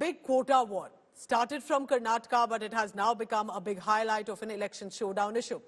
big quota war started from Karnataka, but it has now become a big highlight of an election showdown issue.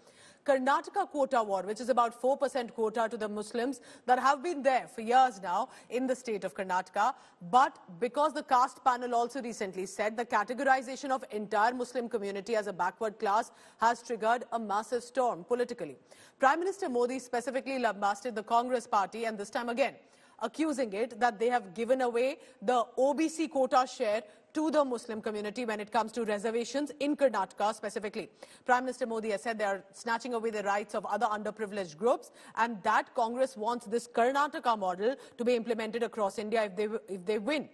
Karnataka quota war, which is about 4% quota to the Muslims that have been there for years now in the state of Karnataka. But because the caste panel also recently said the categorization of entire Muslim community as a backward class has triggered a massive storm politically. Prime Minister Modi specifically lambasted the Congress party, and this time again accusing it that they have given away the OBC quota share to the Muslim community when it comes to reservations in Karnataka specifically. Prime Minister Modi has said they are snatching away the rights of other underprivileged groups, and that Congress wants this Karnataka model to be implemented across India if they win.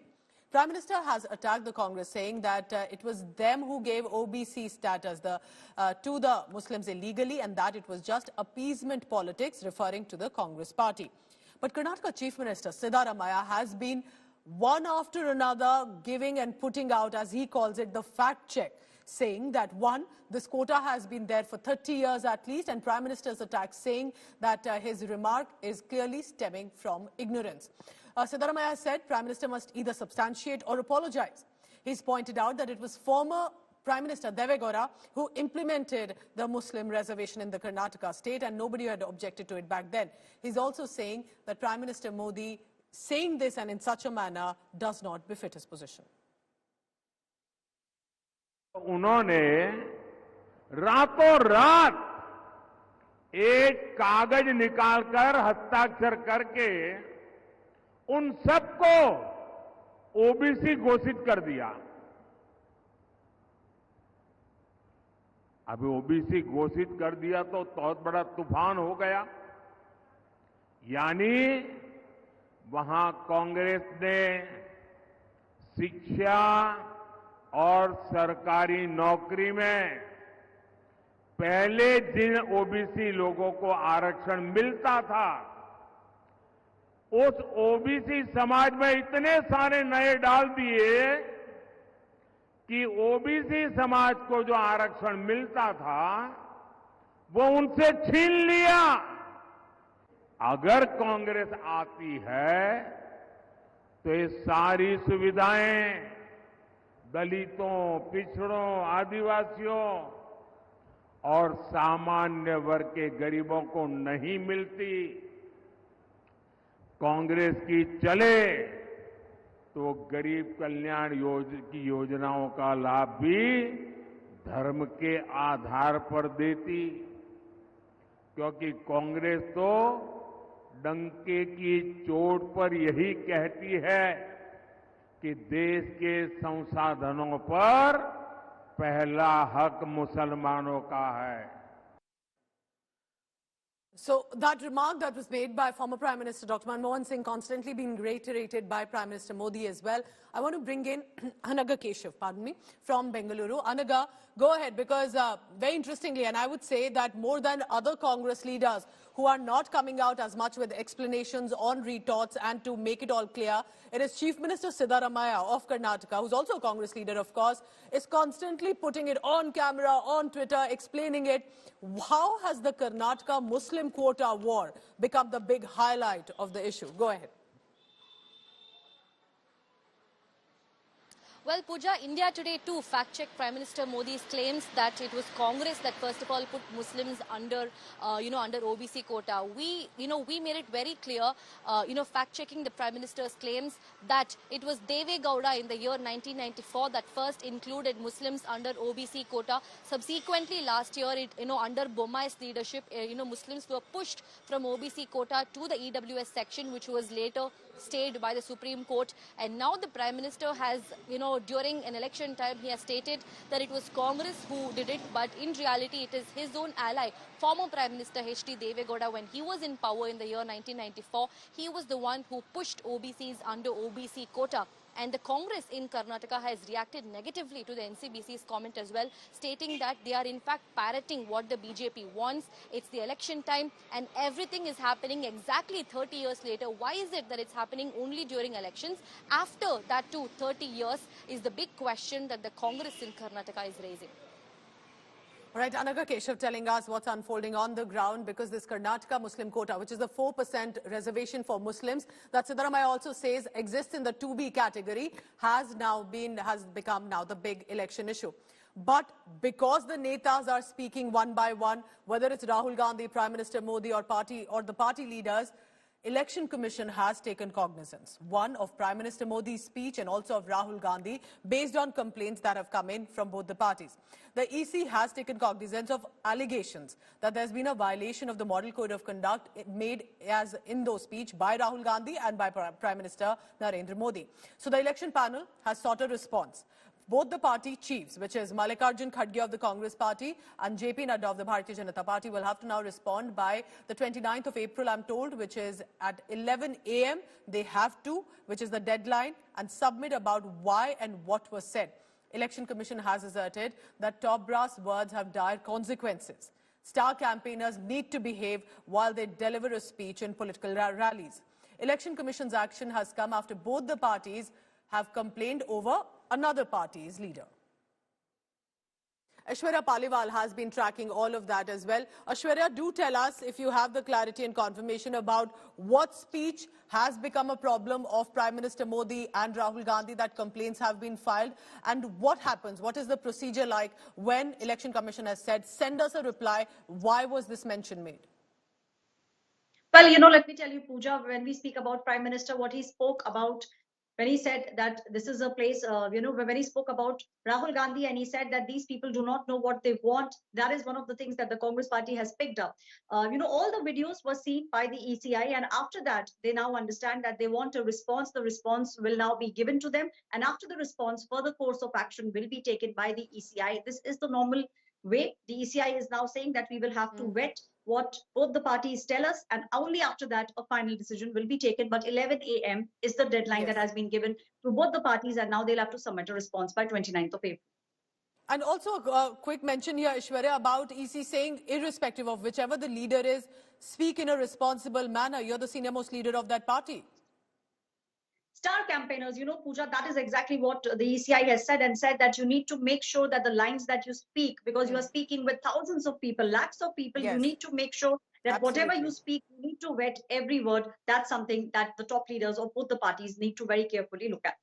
Prime Minister has attacked the Congress, saying that it was them who gave OBC status to the Muslims illegally, and that it was just appeasement politics, referring to the Congress party. But Karnataka Chief Minister Siddaramaiah has been one after another giving and putting out, as he calls it, the fact check, saying that one, this quota has been there for 30 years at least, and Prime Minister's attack saying that his remark is clearly stemming from ignorance. Siddaramaiah said Prime Minister must either substantiate or apologize. He's pointed out that it was former Prime Minister Deve Gowda who implemented the Muslim reservation in the Karnataka state, and nobody had objected to it back then. He's also saying that Prime Minister Modi saying this and in such a manner does not befit his position. उन्होंने रातों रात एक कागज निकालकर हस्ताक्षर करके उन सबको ओबीसी घोषित कर दिया। अभी ओबीसी घोषित कर दिया तो बहुत बड़ा तूफान हो गया। यानी वहां कांग्रेस ने शिक्षा और सरकारी नौकरी में पहले जिन ओबीसी लोगों को आरक्षण मिलता था, उस ओबीसी समाज में इतने सारे नए डाल दिए कि ओबीसी समाज को जो आरक्षण मिलता था वो उनसे छीन लिया। अगर कांग्रेस आती है तो ये सारी सुविधाएं दलितों, पिछड़ों, आदिवासियों और सामान्य वर्ग के गरीबों को नहीं मिलती। कांग्रेस की चले तो गरीब कल्याण की योजनाओं का लाभ भी धर्म के आधार पर देती, क्योंकि कांग्रेस तो डंके की चोट पर यही कहती है कि देश के संसाधनों पर पहला हक मुसलमानों का है। So that remark that was made by former Prime Minister Dr. Manmohan Singh, constantly being reiterated by Prime Minister Modi as well. I want to bring in Anaga Keshav, from Bengaluru. Anaga, go ahead, because very interestingly, and I would say that more than other Congress leaders who are not coming out as much with explanations on retorts and to make it all clear, it is Chief Minister Siddaramaiah of Karnataka, who's also a Congress leader, of course, is constantly putting it on camera, on Twitter, explaining it. How has the Karnataka Muslim quota war become the big highlight of the issue? Go ahead. Well, Pooja, India Today too fact-checked Prime Minister Modi's claims that it was Congress that first of all put Muslims under, under OBC quota. We made it very clear, fact-checking the Prime Minister's claims that it was Deve Gowda in the year 1994 that first included Muslims under OBC quota. Subsequently, last year, under Bommai's leadership, Muslims were pushed from OBC quota to the EWS section, which was later stayed by the Supreme Court. And now the Prime Minister has, during an election time, he has stated that it was Congress who did it, but in reality, it is his own ally, former Prime Minister H.D. Deve Gowda. When he was in power in the year 1994, he was the one who pushed OBCs under OBC quota. And the Congress in Karnataka has reacted negatively to the NCBC's comment as well, stating that they are in fact parroting what the BJP wants. It's the election time and everything is happening exactly 30 years later. Why is it that it's happening only during elections? After that too, 30 years is the big question that the Congress in Karnataka is raising. All right, Anaga Keshav telling us what's unfolding on the ground, because this Karnataka Muslim quota, which is the 4% reservation for Muslims, that Siddaramaiah also says exists in the 2B category, has become now the big election issue. But because the netas are speaking one by one, whether it's Rahul Gandhi, Prime Minister Modi or the party leaders, Election Commission has taken cognizance, one of Prime Minister Modi's speech and also of Rahul Gandhi, based on complaints that have come in from both the parties. The EC has taken cognizance of allegations that there's been a violation of the Model Code of Conduct made as in those speech by Rahul Gandhi and by Prime Minister Narendra Modi. So the election panel has sought a response. Both the party chiefs, which is Mallikarjun Kharge of the Congress Party and JP Nadda of the Bharatiya Janata Party, will have to now respond by the 29th of April, I'm told, which is at 11 a.m. They have to, which is the deadline, and submit about why and what was said. Election Commission has asserted that top brass words have dire consequences. Star campaigners need to behave while they deliver a speech in political rallies. Election Commission's action has come after both the parties have complained over another party's leader. Aishwarya Paliwal has been tracking all of that as well. Aishwarya, do tell us if you have the clarity and confirmation about what speech has become a problem of Prime Minister Modi and Rahul Gandhi that complaints have been filed, and what happens, what is the procedure like when Election Commission has said, send us a reply, why was this mention made? Well, let me tell you, Pooja, when we speak about Prime Minister, what he spoke about, when he said that this is a place, when he spoke about Rahul Gandhi and he said that these people do not know what they want, that is one of the things that the Congress Party has picked up. All the videos were seen by the ECI, and after that, they now understand that they want a response. The response will now be given to them, and after the response, further course of action will be taken by the ECI. This is the normal way. The ECI is now saying that we will have to vet what both the parties tell us, and only after that a final decision will be taken. But 11 a.m. is the deadline that has been given to both the parties, and now they'll have to submit a response by 29th of April. And also a quick mention here, Aishwarya, about EC saying, irrespective of whichever the leader is, speak in a responsible manner. You're the senior most leader of that party. Star campaigners, Pooja, that is exactly what the ECI has said, and said that you need to make sure that the lines that you speak, because you are speaking with thousands of people, lakhs of people, you need to make sure that whatever you speak, you need to vet every word. That's something that the top leaders of both the parties need to very carefully look at.